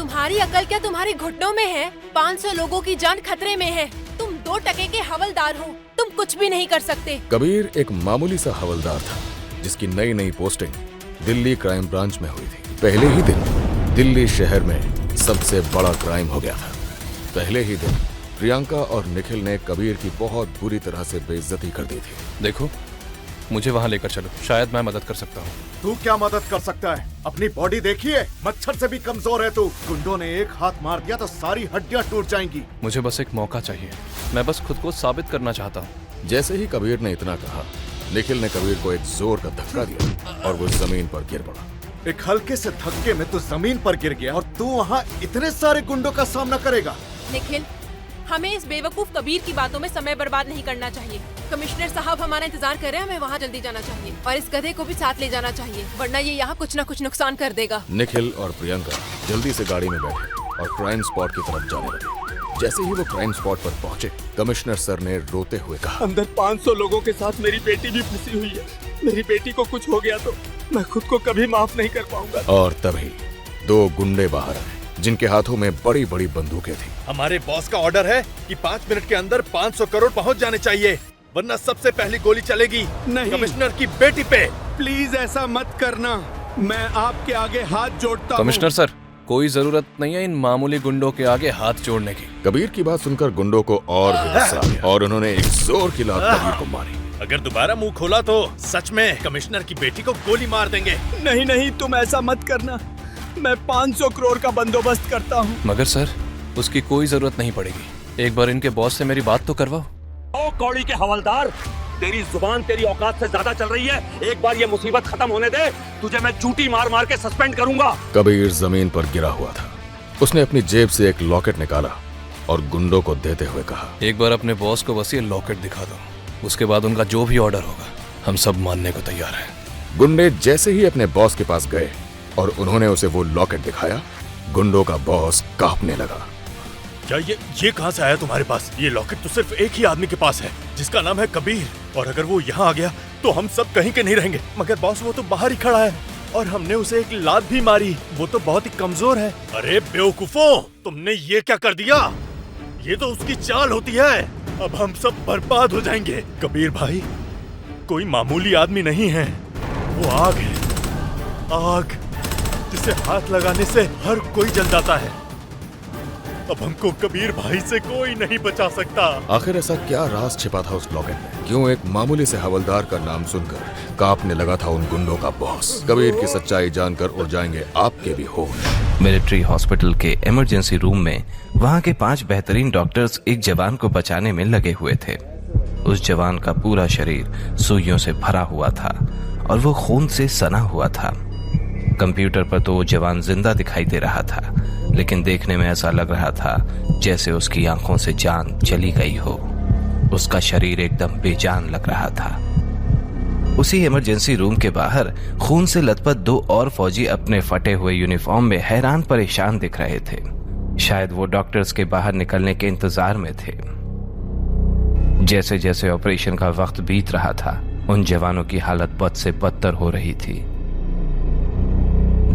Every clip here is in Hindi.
तुम्हारी अकल क्या तुम्हारे घुटनों में है? 500 लोगों की जान खतरे में है। तुम 2 टके के हवलदार हो, तुम कुछ भी नहीं कर सकते। कबीर एक मामूली सा हवलदार था जिसकी नई नई पोस्टिंग दिल्ली क्राइम ब्रांच में हुई थी। पहले ही दिन दिल्ली शहर में सबसे बड़ा क्राइम हो गया था। पहले ही दिन प्रियंका और निखिल ने कबीर की बहुत बुरी तरह से बेइज्जती कर दी थी। देखो, मुझे वहाँ लेकर चलो, शायद मैं मदद कर सकता हूँ। तू क्या मदद कर सकता है? अपनी बॉडी देखिए, मच्छर से भी कमजोर है तू। गुंडों ने एक हाथ मार दिया तो सारी हड्डियां टूट जाएंगी। मुझे बस एक मौका चाहिए, मैं बस खुद को साबित करना चाहता हूँ। जैसे ही कबीर ने इतना कहा, निखिल ने कबीर को एक जोर का धक्का दिया और वो जमीन पर गिर पड़ा। एक हल्के से धक्के में तू जमीन पर गिर गया और तू वहाँ इतने सारे गुंडों का सामना करेगा। निखिल, हमें इस बेवकूफ कबीर की बातों में समय बर्बाद नहीं करना चाहिए। कमिश्नर साहब हमारा इंतजार कर रहे हैं, हमें वहाँ जल्दी जाना चाहिए और इस गधे को भी साथ ले जाना चाहिए, वरना ये यहाँ कुछ न कुछ नुकसान कर देगा। निखिल और प्रियंका जल्दी से गाड़ी में बैठे और क्राइम स्पॉट की तरफ जाने लगे। जैसे ही वो क्राइम स्पॉट पर पहुंचे, कमिश्नर सर ने रोते हुए कहा, अंदर 500 लोगों के साथ मेरी बेटी भी फंसी हुई है। मेरी बेटी को कुछ हो गया तो मैं खुद को कभी माफ नहीं कर पाऊंगा। और तभी 2 गुंडे बाहर आए जिनके हाथों में बड़ी बड़ी बंदूकें थी। हमारे बॉस का ऑर्डर है कि 5 मिनट के अंदर 500 करोड़ पहुंच जाने चाहिए, वरना सबसे पहली गोली चलेगी नहीं। कमिश्नर की बेटी पे। प्लीज ऐसा मत करना, मैं आपके आगे हाथ जोड़ता हूँ। कमिश्नर सर, कोई जरूरत नहीं है इन मामूली गुंडों के आगे हाथ जोड़ने की। कबीर की बात सुनकर गुंडों को और भी गुस्सा आया और उन्होंने एक जोर की लात कबीर को मारी। अगर दोबारा मुंह खोला तो सच में कमिश्नर की बेटी को गोली मार देंगे। नहीं नहीं, तुम ऐसा मत करना, मैं 500 करोड़ का बंदोबस्त करता हूँ। मगर सर, उसकी कोई जरूरत नहीं पड़ेगी। एक बार इनके बॉस से मेरी बात तो करवाओ। ओ कौड़ी के हवलदार, तेरी जुबान तेरी औकात से ज्यादा चल रही है। एक बार ये मुसीबत खत्म होने दे, तुझे मैं चूटी मार मार के सस्पेंड करूंगा। कबीर जमीन पर गिरा हुआ था। उसने अपनी जेब से एक लॉकेट निकाला और गुंडों को देते हुए कहा, एक बार अपने बॉस को बस ये लॉकेट दिखा दो, उसके बाद उनका जो भी ऑर्डर होगा हम सब मानने को तैयार हैं। गुंडे जैसे ही अपने बॉस के पास गए और उन्होंने उसे वो लॉकेट दिखाया, गुंडों का बॉस कांपने लगा। क्या ये कहाँ से आया तुम्हारे पास? ये लॉकेट तो सिर्फ एक ही आदमी के पास है, जिसका नाम है कबीर, और अगर वो यहाँ आ गया तो हम सब कहीं के नहीं रहेंगे। मगर बॉस, वो तो बाहर ही खड़ा है और हमने उसे एक लात भी मारी, वो तो बहुत ही कमजोर है। अरे बेवकूफों, तुमने ये क्या कर दिया? ये तो उसकी चाल होती है। अब हम सब बर्बाद हो जाएंगे। कबीर भाई कोई मामूली आदमी नहीं है, वो आग है, आग जिसे हाथ लगाने से हर कोई जल जाता है। अब हमको कबीर भाई से कोई नहीं बचा सकता। आखिर ऐसा क्या राज छिपा था उस लॉकेट में? क्यों एक मामूली से हवलदार का नाम सुनकर कांपने लगा था उन गुंडों का बॉस? कबीर की सच्चाई जानकर उड़ जाएंगे आपके भी होश। मिलिट्री हॉस्पिटल के इमरजेंसी रूम में वहां के 5 बेहतरीन डॉक्टर्स एक जवान को बचाने में लगे हुए थे। उस जवान का पूरा शरीर सुइयों से भरा हुआ था और वो खून से सना हुआ था। कंप्यूटर पर तो वो जवान जिंदा दिखाई दे रहा था, लेकिन देखने में ऐसा लग रहा था जैसे उसकी आंखों से जान चली गई हो। उसका शरीर एकदम बेजान लग रहा था। उसी इमरजेंसी रूम के बाहर खून से लथपथ 2 और फौजी अपने फटे हुए यूनिफॉर्म में हैरान परेशान दिख रहे थे। शायद वो डॉक्टर्स के बाहर निकलने के इंतजार में थे। जैसे जैसे ऑपरेशन का वक्त बीत रहा था, उन जवानों की हालत बद से बदतर हो रही थी।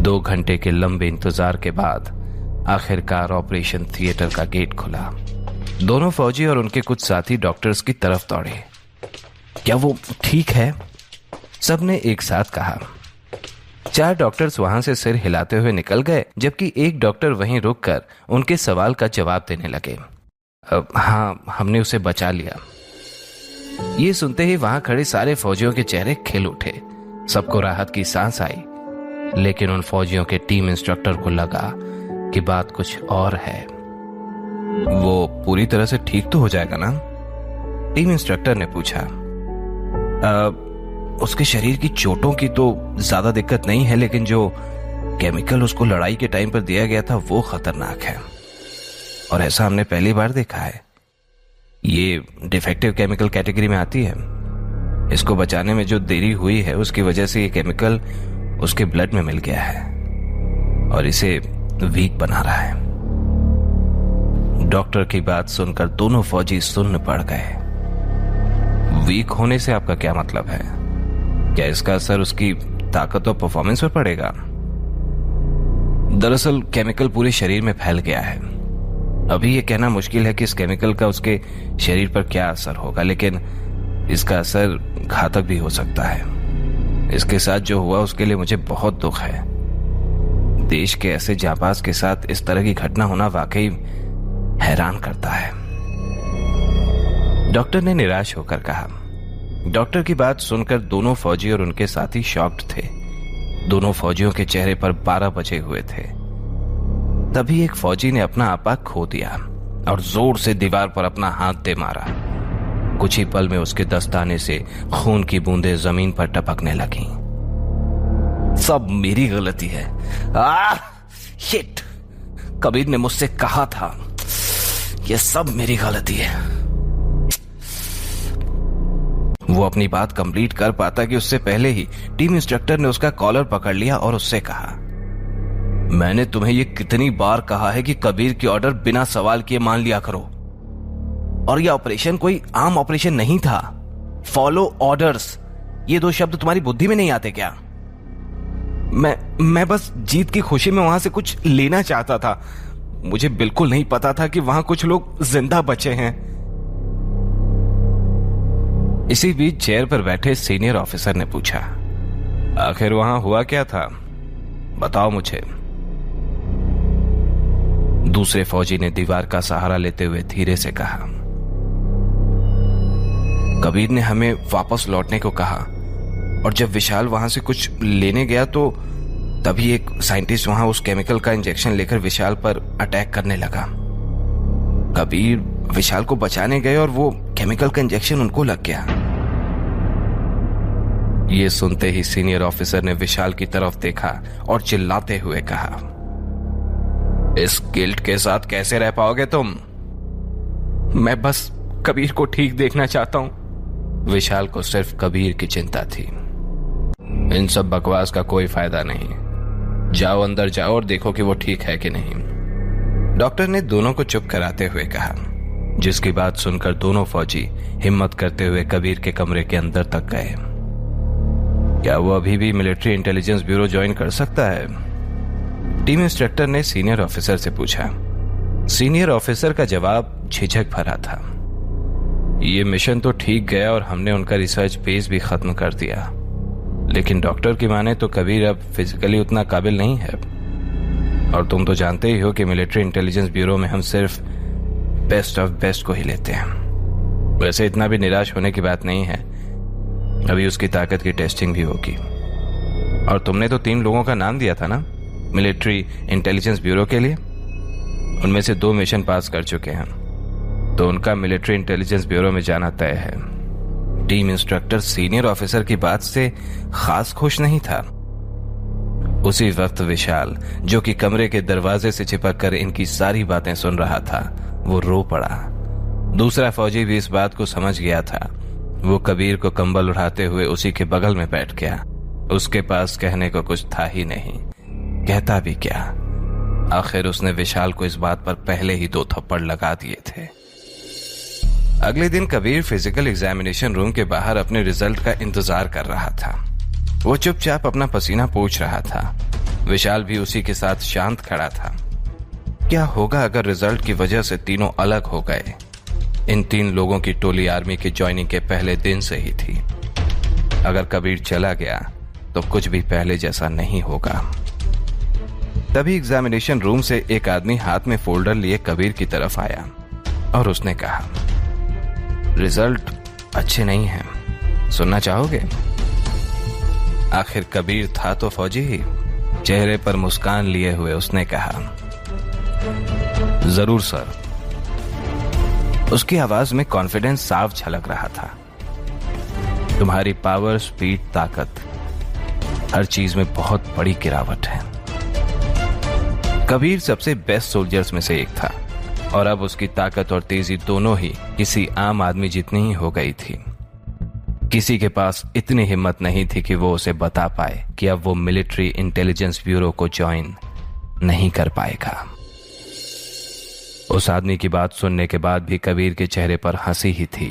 2 घंटे के लंबे इंतजार के बाद आखिरकार ऑपरेशन थिएटर का गेट खुला। दोनों फौजी और उनके कुछ साथी डॉक्टर्स की तरफ दौड़े। क्या वो ठीक है? सबने एक साथ कहा। 4 डॉक्टर्स वहां से सिर हिलाते हुए निकल गए, जबकि एक डॉक्टर वहीं रुककर उनके सवाल का जवाब देने लगे। हाँ, हमने उसे बचा लिया। ये सुनते ही वहां खड़े सारे फौजियों के चेहरे खिल उठे। सबको राहत की सांस आई, लेकिन उन फौजियों के टीम इंस्ट्रक्टर को लगा कि बात कुछ और है। वो पूरी तरह से ठीक तो हो जाएगा ना? टीम इंस्ट्रक्टर ने पूछा। उसके शरीर की चोटों की तो ज्यादा दिक्कत नहीं है, लेकिन जो केमिकल उसको लड़ाई के टाइम पर दिया गया था वो खतरनाक है और ऐसा हमने पहली बार देखा है। ये डिफेक्टिव केमिकल कैटेगरी में आती है। इसको बचाने में जो देरी हुई है उसकी वजह से ये केमिकल उसके ब्लड में मिल गया है और इसे वीक बना रहा है। डॉक्टर की बात सुनकर दोनों फौजी सुन्न पड़ गए। वीक होने से आपका क्या मतलब है? क्या इसका असर उसकी ताकत और परफॉर्मेंस पर पड़ेगा? दरअसल केमिकल पूरे शरीर में फैल गया है। अभी ये कहना मुश्किल है कि इस केमिकल का उसके शरीर पर क्या असर होगा, लेकिन इसका असर घातक भी हो सकता है। इसके साथ जो हुआ उसके लिए मुझे बहुत दुख है। देश के ऐसे जांबाज के साथ इस तरह की घटना होना वाकई हैरान करता है। डॉक्टर ने निराश होकर कहा। डॉक्टर की बात सुनकर दोनों फौजी और उनके साथी शॉक्ड थे। दोनों फौजियों के चेहरे पर 12 बजे हुए थे। तभी एक फौजी ने अपना आपा खो दिया और जोर से दीवार पर अपना हाथ दे मारा। कुछ ही पल में उसके दस्ताने से खून की बूंदें जमीन पर टपकने लगीं। सब मेरी गलती है। शिट! कबीर ने मुझसे कहा था, यह सब मेरी गलती है। वो अपनी बात कंप्लीट कर पाता कि उससे पहले ही टीम इंस्ट्रक्टर ने उसका कॉलर पकड़ लिया और उससे कहा, मैंने तुम्हें ये कितनी बार कहा है कि कबीर की ऑर्डर बिना सवाल किए मान लिया करो। और यह ऑपरेशन कोई आम ऑपरेशन नहीं था। फॉलो ऑर्डर्स, ये 2 शब्द तुम्हारी बुद्धि में नहीं आते क्या? मैं बस जीत की खुशी में वहां से कुछ लेना चाहता था। मुझे बिल्कुल नहीं पता था कि वहां कुछ लोग जिंदा बचे हैं। इसी बीच चेयर पर बैठे सीनियर ऑफिसर ने पूछा, आखिर वहां हुआ क्या था? बताओ मुझे। दूसरे फौजी ने दीवार का सहारा लेते हुए धीरे से कहा, कबीर ने हमें वापस लौटने को कहा और जब विशाल वहां से कुछ लेने गया तो तभी एक साइंटिस्ट वहां उस केमिकल का इंजेक्शन लेकर विशाल पर अटैक करने लगा। कबीर विशाल को बचाने गए और वो केमिकल का इंजेक्शन उनको लग गया। ये सुनते ही सीनियर ऑफिसर ने विशाल की तरफ देखा और चिल्लाते हुए कहा, इस गिल्ट के साथ कैसे रह पाओगे तुम? मैं बस कबीर को ठीक देखना चाहता हूं। विशाल को सिर्फ कबीर की चिंता थी। इन सब बकवास का कोई फायदा नहीं। जाओ अंदर जाओ और देखो कि वो ठीक है कि नहीं। डॉक्टर ने दोनों को चुप कराते हुए कहा, जिसकी बात सुनकर दोनों फौजी हिम्मत करते हुए कबीर के कमरे के अंदर तक गए। क्या वो अभी भी मिलिट्री इंटेलिजेंस ब्यूरो ज्वाइन कर सकता है? टीम इंस्ट्रक्टर ने सीनियर ऑफिसर से पूछा। सीनियर ऑफिसर का जवाब झिझक भरा था। ये मिशन तो ठीक गया और हमने उनका रिसर्च पेज भी खत्म कर दिया, लेकिन डॉक्टर की माने तो कबीर अब फिजिकली उतना काबिल नहीं है। और तुम तो जानते ही हो कि मिलिट्री इंटेलिजेंस ब्यूरो में हम सिर्फ बेस्ट ऑफ बेस्ट को ही लेते हैं। वैसे इतना भी निराश होने की बात नहीं है, अभी उसकी ताकत की टेस्टिंग भी होगी। और तुमने तो 3 लोगों का नाम दिया था ना मिलिट्री इंटेलिजेंस ब्यूरो के लिए, उनमें से 2 मिशन पास कर चुके हैं, तो उनका मिलिट्री इंटेलिजेंस ब्यूरो में जाना तय है। टीम इंस्ट्रक्टर सीनियर ऑफिसर की बात से खास खुश नहीं था। उसी वक्त विशाल, जो कि कमरे के दरवाजे से चिपक कर इनकी सारी बातें सुन रहा था, वो रो पड़ा। दूसरा फौजी भी इस बात को समझ गया था। वो कबीर को कंबल उठाते हुए उसी के बगल में बैठ गया। उसके पास कहने को कुछ था ही नहीं, कहता भी क्या। आखिर उसने विशाल को इस बात पर पहले ही 2 थप्पड़ लगा दिए थे। अगले दिन कबीर फिजिकल एग्जामिनेशन रूम के बाहर अपने रिजल्ट का इंतजार कर रहा था। वो चुपचाप अपना पसीना पोंछ रहा था। विशाल भी उसी के साथ शांत खड़ा था। क्या होगा अगर रिजल्ट की वजह से तीनों अलग हो गए? इन 3 लोगों की टोली आर्मी की ज्वाइनिंग के पहले दिन से ही थी। अगर कबीर चला गया तो कुछ भी पहले जैसा नहीं होगा। तभी एग्जामिनेशन रूम से एक आदमी हाथ में फोल्डर लिए कबीर की तरफ आया और उसने कहा, रिजल्ट अच्छे नहीं हैं, सुनना चाहोगे? आखिर कबीर था तो फौजी ही। चेहरे पर मुस्कान लिए हुए उसने कहा, जरूर सर। उसकी आवाज में कॉन्फिडेंस साफ झलक रहा था। तुम्हारी पावर, स्पीड, ताकत, हर चीज में बहुत बड़ी गिरावट है। कबीर सबसे बेस्ट सोल्जर्स में से एक था और अब उसकी ताकत और तेजी दोनों ही किसी आम आदमी जितनी ही हो गई थी। किसी के पास इतनी हिम्मत नहीं थी कि वो उसे बता पाए कि अब वो मिलिट्री इंटेलिजेंस ब्यूरो को ज्वाइन नहीं कर पाएगा। उस आदमी की बात सुनने के बाद भी कबीर के चेहरे पर हंसी ही थी।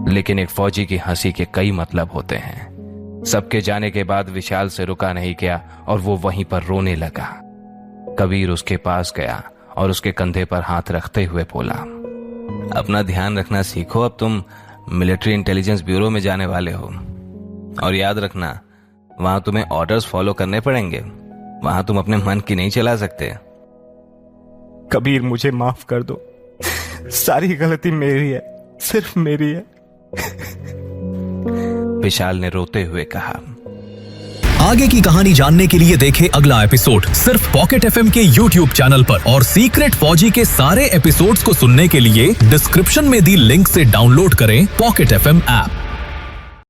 लेकिन एक फौजी की हंसी के कई मतलब होते हैं। सबके जाने के बाद विशाल से रुका नहीं गया और वो वहीं पर रोने लगा। कबीर उसके पास गया और उसके कंधे पर हाथ रखते हुए बोला, अपना ध्यान रखना सीखो, अब तुम मिलिट्री इंटेलिजेंस ब्यूरो में जाने वाले हो। और याद रखना, वहां तुम्हें ऑर्डर्स फॉलो करने पड़ेंगे, वहां तुम अपने मन की नहीं चला सकते। कबीर, मुझे माफ कर दो, सारी गलती मेरी है, सिर्फ मेरी है। विशाल ने रोते हुए कहा। आगे की कहानी जानने के लिए देखें अगला एपिसोड सिर्फ पॉकेट एफएम के YouTube चैनल पर, और सीक्रेट फौजी के सारे एपिसोड्स को सुनने के लिए डिस्क्रिप्शन में दी लिंक से डाउनलोड करें पॉकेट एफएम ऐप।